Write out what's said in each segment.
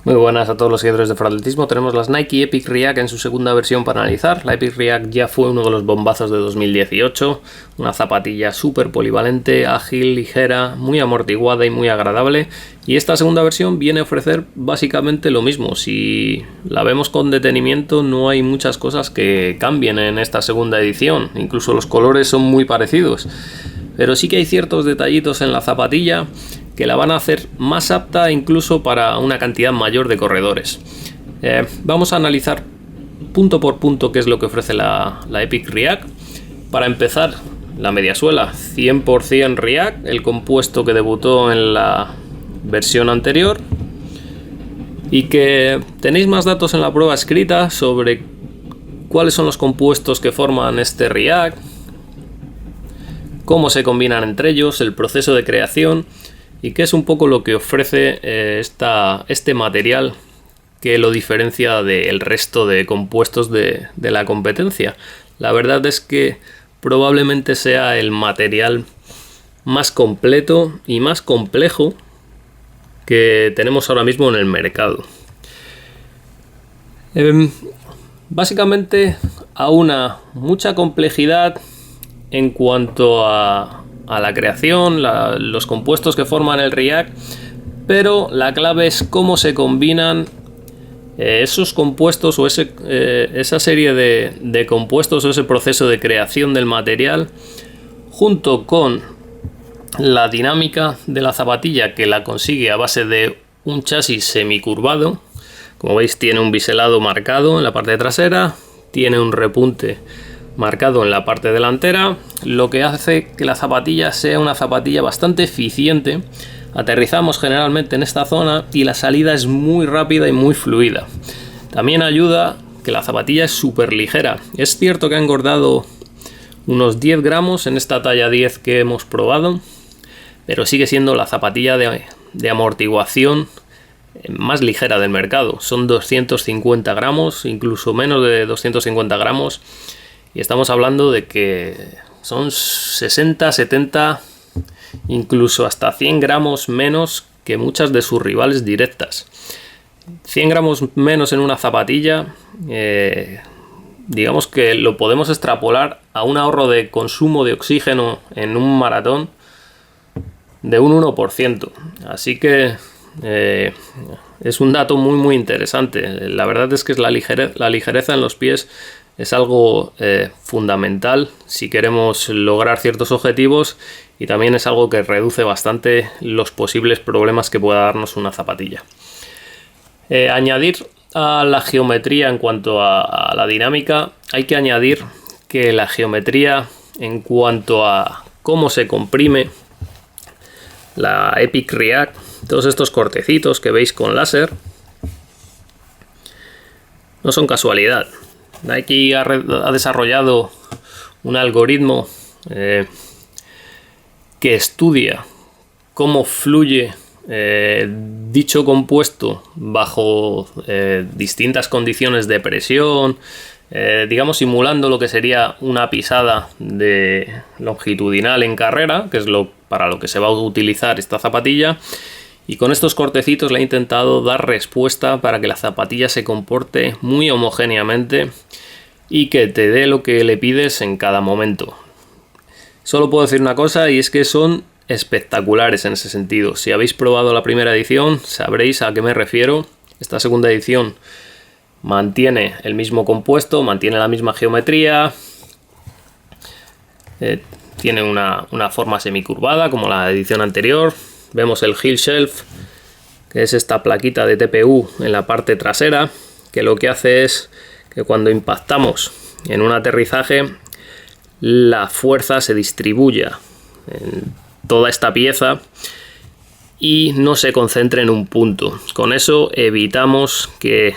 Muy buenas a todos los seguidores de Fratletismo. Tenemos las Nike Epic React en su segunda versión para analizar. La Epic React ya fue uno de los bombazos de 2018. Una zapatilla súper polivalente, ágil, ligera, muy amortiguada y muy agradable. Y esta segunda versión viene a ofrecer básicamente lo mismo. Si la vemos con detenimiento, no hay muchas cosas que cambien en esta segunda edición. Incluso los colores son muy parecidos. Pero sí que hay ciertos detallitos en la zapatilla que la van a hacer más apta incluso para una cantidad mayor de corredores. Vamos a analizar punto por punto qué es lo que ofrece la Epic React. Para empezar, la mediasuela 100% React, el compuesto que debutó en la versión anterior, y que tenéis más datos en la prueba escrita sobre cuáles son los compuestos que forman este React, cómo se combinan entre ellos, el proceso de creación y qué es un poco lo que ofrece este material que lo diferencia del resto de compuestos de la competencia. La verdad es que probablemente sea el material más completo y más complejo que tenemos ahora mismo en el mercado. Básicamente aúna mucha complejidad en cuanto a la creación, los compuestos que forman el React, pero la clave es cómo se combinan esos compuestos o esa serie de compuestos o ese proceso de creación del material junto con la dinámica de la zapatilla, que la consigue a base de un chasis semicurvado. Como veis, tiene un biselado marcado en la parte trasera, tiene un repunte marcado en la parte delantera, lo que hace que la zapatilla sea una zapatilla bastante eficiente. Aterrizamos generalmente en esta zona y la salida es muy rápida y muy fluida. También ayuda que la zapatilla es súper ligera. Es cierto que ha engordado unos 10 gramos en esta talla 10 que hemos probado, pero sigue siendo la zapatilla de amortiguación más ligera del mercado. Son 250 gramos, incluso menos de 250 gramos. Y estamos hablando de que son 60, 70, incluso hasta 100 gramos menos que muchas de sus rivales directas. 100 gramos menos en una zapatilla, digamos que lo podemos extrapolar a un ahorro de consumo de oxígeno en un maratón de un 1%. Así que es un dato muy interesante. La verdad es que la ligereza en los pies es algo fundamental si queremos lograr ciertos objetivos, y también es algo que reduce bastante los posibles problemas que pueda darnos una zapatilla. Añadir a la geometría en cuanto a la dinámica, hay que añadir que la geometría en cuanto a cómo se comprime la Epic React, todos estos cortecitos que veis con láser, no son casualidad. Nike ha desarrollado un algoritmo que estudia cómo fluye dicho compuesto bajo distintas condiciones de presión, digamos simulando lo que sería una pisada longitudinal en carrera, que es para lo que se va a utilizar esta zapatilla. Y con estos cortecitos le he intentado dar respuesta para que la zapatilla se comporte muy homogéneamente y que te dé lo que le pides en cada momento. Solo puedo decir una cosa, y es que son espectaculares en ese sentido. Si habéis probado la primera edición, sabréis a qué me refiero. Esta segunda edición mantiene el mismo compuesto, mantiene la misma geometría, tiene una forma semicurvada como la edición anterior. Vemos el heel shelf, que es esta plaquita de TPU en la parte trasera, que lo que hace es que cuando impactamos en un aterrizaje, la fuerza se distribuya en toda esta pieza y no se concentre en un punto. Con eso evitamos que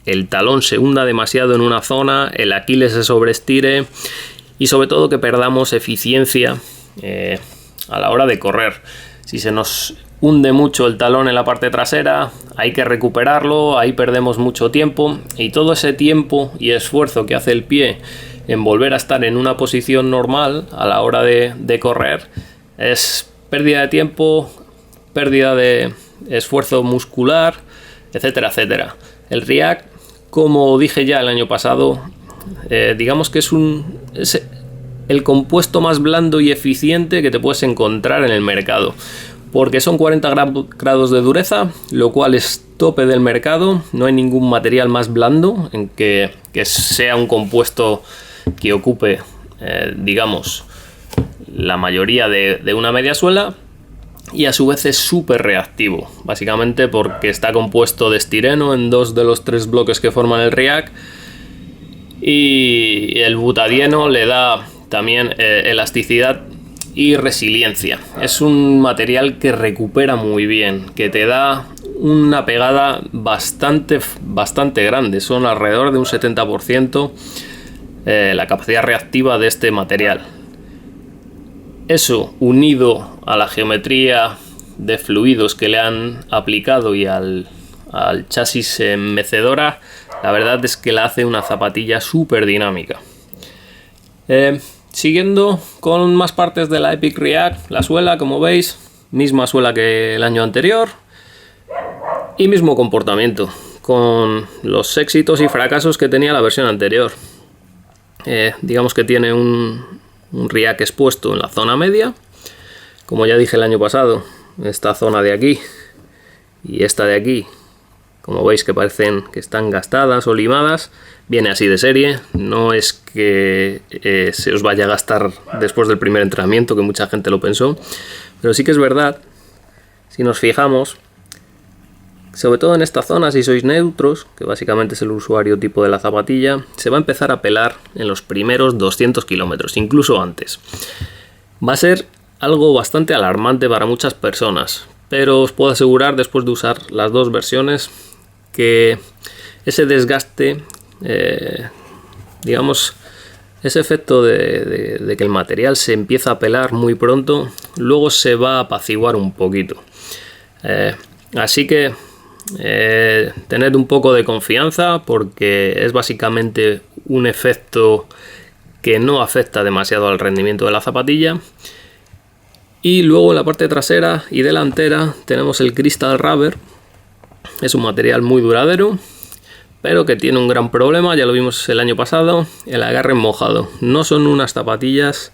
el talón se hunda demasiado en una zona, el Aquiles se sobreestire y sobre todo que perdamos eficiencia a la hora de correr. Si se nos hunde mucho el talón en la parte trasera, hay que recuperarlo, ahí perdemos mucho tiempo, y todo ese tiempo y esfuerzo que hace el pie en volver a estar en una posición normal a la hora de correr es pérdida de tiempo, pérdida de esfuerzo muscular, etcétera, etcétera. El React, como dije ya el año pasado, digamos que es el compuesto más blando y eficiente que te puedes encontrar en el mercado, porque son 40 grados de dureza, lo cual es tope del mercado. No hay ningún material más blando en que sea un compuesto que ocupe, digamos, la mayoría de una media suela, y a su vez es súper reactivo, básicamente porque está compuesto de estireno en 2 de los 3 bloques que forman el React, y el butadieno le da también elasticidad y resiliencia. Es un material que recupera muy bien, que te da una pegada bastante grande. Son alrededor de un 70% la capacidad reactiva de este material. Eso, unido a la geometría de fluidos que le han aplicado y al chasis en mecedora, la verdad es que la hace una zapatilla súper dinámica. Siguiendo con más partes de la Epic React, la suela, como veis, misma suela que el año anterior y mismo comportamiento, con los éxitos y fracasos que tenía la versión anterior. Digamos que tiene un React expuesto en la zona media, como ya dije el año pasado. Esta zona de aquí y esta de aquí, como veis que parecen que están gastadas o limadas, viene así de serie. No es que se os vaya a gastar después del primer entrenamiento, que mucha gente lo pensó, pero sí que es verdad, si nos fijamos, sobre todo en esta zona, si sois neutros, que básicamente es el usuario tipo de la zapatilla, se va a empezar a pelar en los primeros 200 kilómetros, incluso antes. Va a ser algo bastante alarmante para muchas personas, pero os puedo asegurar, después de usar las dos versiones, que ese desgaste, digamos, ese efecto de que el material se empieza a pelar muy pronto, luego se va a apaciguar un poquito. Así que tened un poco de confianza, porque es básicamente un efecto que no afecta demasiado al rendimiento de la zapatilla. Y luego en la parte trasera y delantera tenemos el Crystal Rubber. Es un material muy duradero, pero que tiene un gran problema, ya lo vimos el año pasado, el agarre mojado. No son unas zapatillas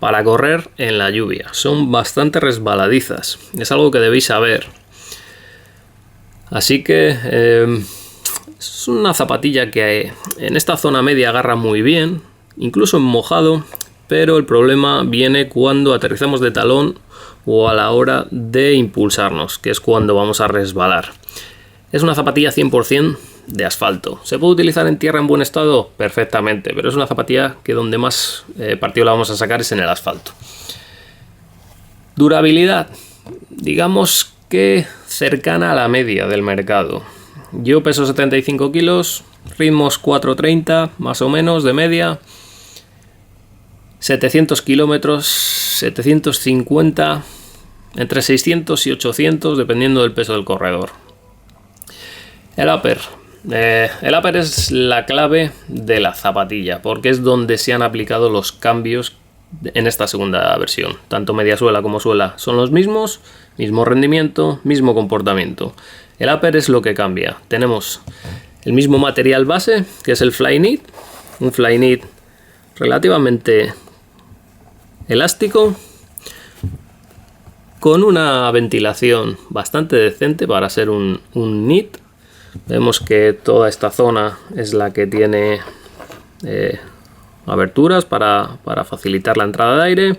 para correr en la lluvia, son bastante resbaladizas, es algo que debéis saber. Así que es una zapatilla que en esta zona media agarra muy bien, incluso en mojado, pero el problema viene cuando aterrizamos de talón o a la hora de impulsarnos, que es cuando vamos a resbalar. Es una zapatilla 100% de asfalto. ¿Se puede utilizar en tierra en buen estado? Perfectamente, pero es una zapatilla que donde más partido la vamos a sacar es en el asfalto. Durabilidad, digamos que cercana a la media del mercado. Yo peso 75 kilos, ritmos 4:30 más o menos de media, 700 kilómetros, 750, entre 600 y 800 dependiendo del peso del corredor. El upper. El upper es la clave de la zapatilla, porque es donde se han aplicado los cambios en esta segunda versión. Tanto media suela como suela son los mismos, mismo rendimiento, mismo comportamiento. El upper es lo que cambia. Tenemos el mismo material base, que es el Flyknit, un Flyknit relativamente elástico, con una ventilación bastante decente para ser un knit. Vemos que toda esta zona es la que tiene aberturas para facilitar la entrada de aire,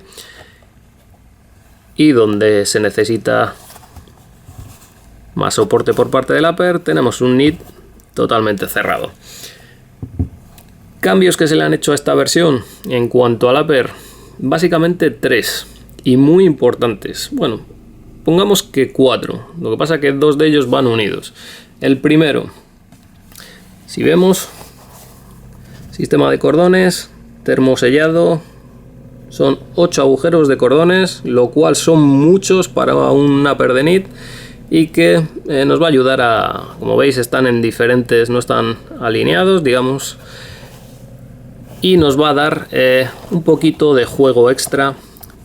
y donde se necesita más soporte por parte del upper tenemos un knit totalmente cerrado. Cambios que se le han hecho a esta versión en cuanto al upper, básicamente 3 y muy importantes. Bueno, pongamos que 4, lo que pasa es que 2 de ellos van unidos. El primero, si vemos, sistema de cordones termosellado, son 8 agujeros de cordones, lo cual son muchos para un upper de knit, y que nos va a ayudar a, como veis, están en diferentes, no están alineados, digamos, y nos va a dar un poquito de juego extra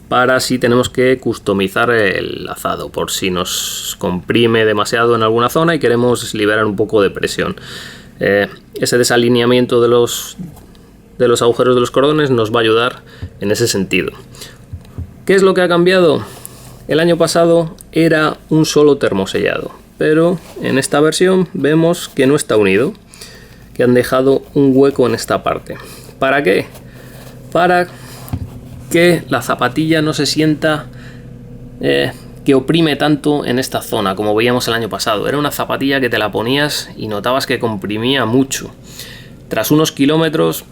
para si tenemos que customizar el lazado, por si nos comprime demasiado en alguna zona y queremos liberar un poco de presión. Ese desalineamiento de los agujeros de los cordones nos va a ayudar en ese sentido. ¿Qué es lo que ha cambiado? El año pasado era un solo termosellado, pero en esta versión vemos que no está unido, que han dejado un hueco en esta parte. ¿Para qué? Para que la zapatilla no se sienta que oprime tanto en esta zona como veíamos el año pasado. Era una zapatilla que te la ponías y notabas que comprimía mucho. Tras unos kilómetros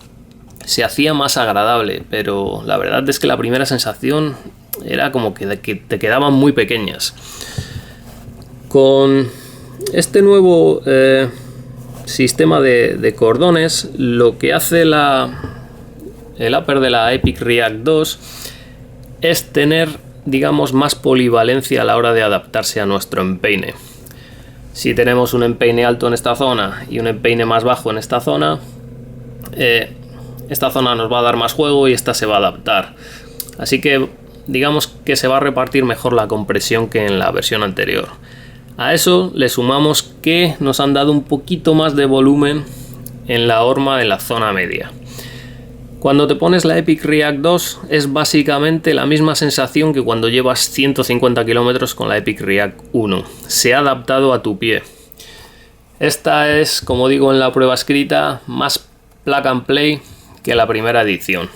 se hacía más agradable, pero la verdad es que la primera sensación era como que te quedaban muy pequeñas. Con este nuevo sistema de cordones, lo que hace el upper de la Epic React 2 es tener, digamos, más polivalencia a la hora de adaptarse a nuestro empeine. Si tenemos un empeine alto en esta zona y un empeine más bajo en esta zona nos va a dar más juego y esta se va a adaptar. Así que digamos que se va a repartir mejor la compresión que en la versión anterior. A eso le sumamos que nos han dado un poquito más de volumen en la horma en la zona media. Cuando te pones la Epic React 2 es básicamente la misma sensación que cuando llevas 150 km con la Epic React 1. Se ha adaptado a tu pie. Esta es, como digo en la prueba escrita, más plug and play que la primera edición.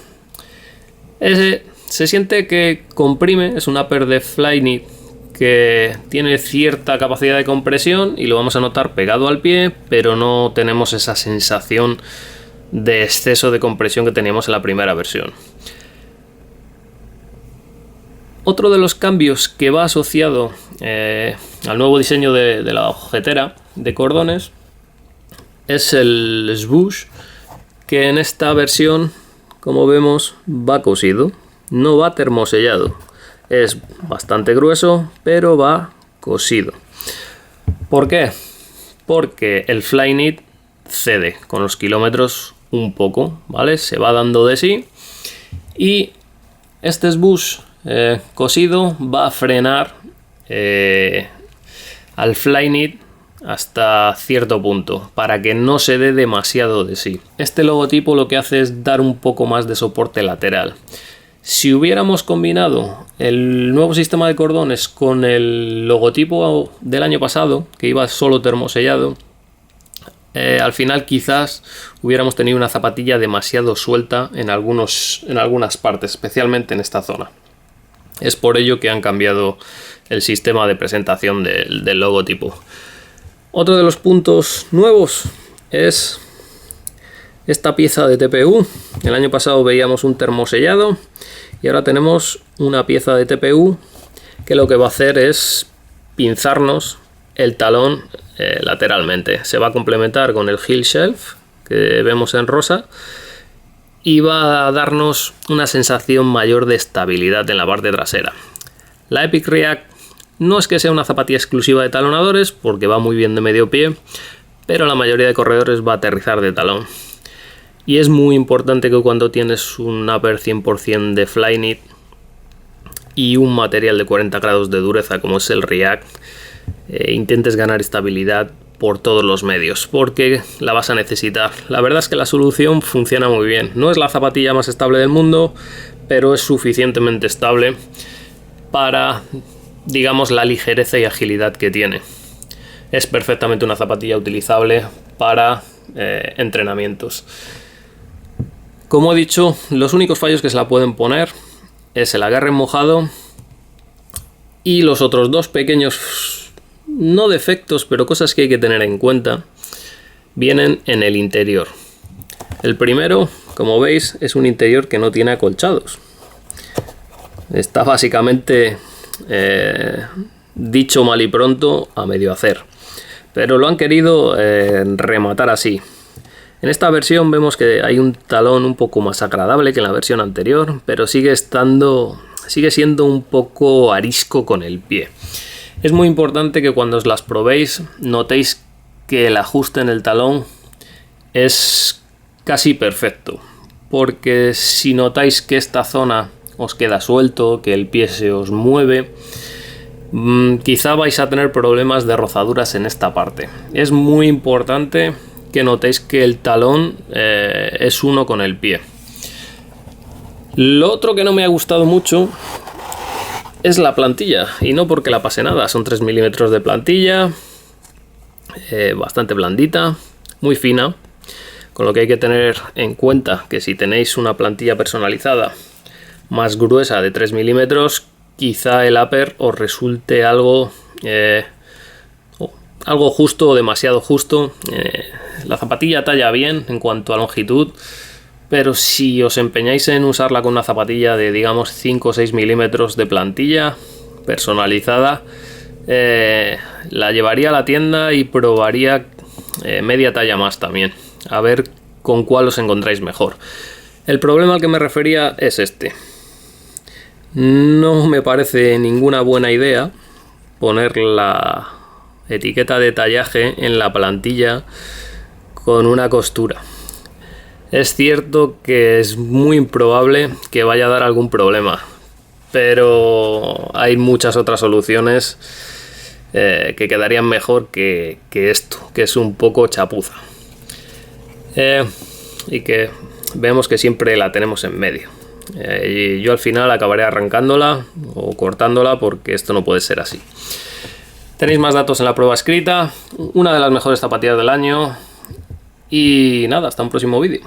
Se siente que comprime, es un upper de Flyknit que tiene cierta capacidad de compresión y lo vamos a notar pegado al pie, pero no tenemos esa sensación de exceso de compresión que teníamos en la primera versión. Otro de los cambios que va asociado al nuevo diseño de la ojetera de cordones es el swoosh, que en esta versión, como vemos, va cosido, no va termosellado. Es bastante grueso, pero va cosido. ¿Por qué? Porque el Flyknit cede con los kilómetros un poco, ¿vale? Se va dando de sí y este swoosh cosido va a frenar al Flyknit hasta cierto punto para que no se dé demasiado de sí. Este logotipo lo que hace es dar un poco más de soporte lateral. Si hubiéramos combinado el nuevo sistema de cordones con el logotipo del año pasado, que iba solo termosellado, al final quizás hubiéramos tenido una zapatilla demasiado suelta en algunas partes, especialmente en esta zona. Es por ello que han cambiado el sistema de presentación del logotipo. Otro de los puntos nuevos es esta pieza de TPU. El año pasado veíamos un termosellado y ahora tenemos una pieza de TPU que lo que va a hacer es pinzarnos el talón lateralmente. Se va a complementar con el heel shelf que vemos en rosa y va a darnos una sensación mayor de estabilidad en la parte trasera. La Epic React no es que sea una zapatilla exclusiva de talonadores porque va muy bien de medio pie, pero la mayoría de corredores va a aterrizar de talón. Y es muy importante que cuando tienes un upper 100% de Flyknit y un material de 40 grados de dureza como es el React, intentes ganar estabilidad por todos los medios, porque la vas a necesitar. La verdad es que la solución funciona muy bien. No es la zapatilla más estable del mundo, pero es suficientemente estable para, digamos, la ligereza y agilidad que tiene. Es perfectamente una zapatilla utilizable para entrenamientos. Como he dicho, los únicos fallos que se la pueden poner es el agarre mojado y los otros dos pequeños, no defectos, pero cosas que hay que tener en cuenta, vienen en el interior. El primero, como veis, es un interior que no tiene acolchados. Está básicamente, dicho mal y pronto, a medio hacer. Pero lo han querido rematar así. En esta versión vemos que hay un talón un poco más agradable que en la versión anterior, pero sigue siendo un poco arisco con el pie. Es muy importante que cuando os las probéis notéis que el ajuste en el talón es casi perfecto, porque si notáis que esta zona os queda suelto, que el pie se os mueve, quizá vais a tener problemas de rozaduras en esta parte. Es muy importante que notéis que el talón es uno con el pie. Lo otro que no me ha gustado mucho es la plantilla, y no porque la pase nada, son 3 milímetros de plantilla, bastante blandita, muy fina, con lo que hay que tener en cuenta que si tenéis una plantilla personalizada más gruesa de 3 milímetros, quizá el upper os resulte algo justo o demasiado justo. La zapatilla talla bien en cuanto a longitud, pero si os empeñáis en usarla con una zapatilla de, digamos, 5 o 6 milímetros de plantilla personalizada, la llevaría a la tienda y probaría media talla más también, a ver con cuál os encontráis mejor. El problema al que me refería es este. No me parece ninguna buena idea poner la etiqueta de tallaje en la plantilla con una costura. Es cierto que es muy improbable que vaya a dar algún problema, pero hay muchas otras soluciones que quedarían mejor que esto, que es un poco chapuza. Y que vemos que siempre la tenemos en medio. Y yo al final acabaré arrancándola o cortándola porque esto no puede ser así. Tenéis más datos en la prueba escrita, una de las mejores zapatillas del año, y nada, hasta un próximo vídeo.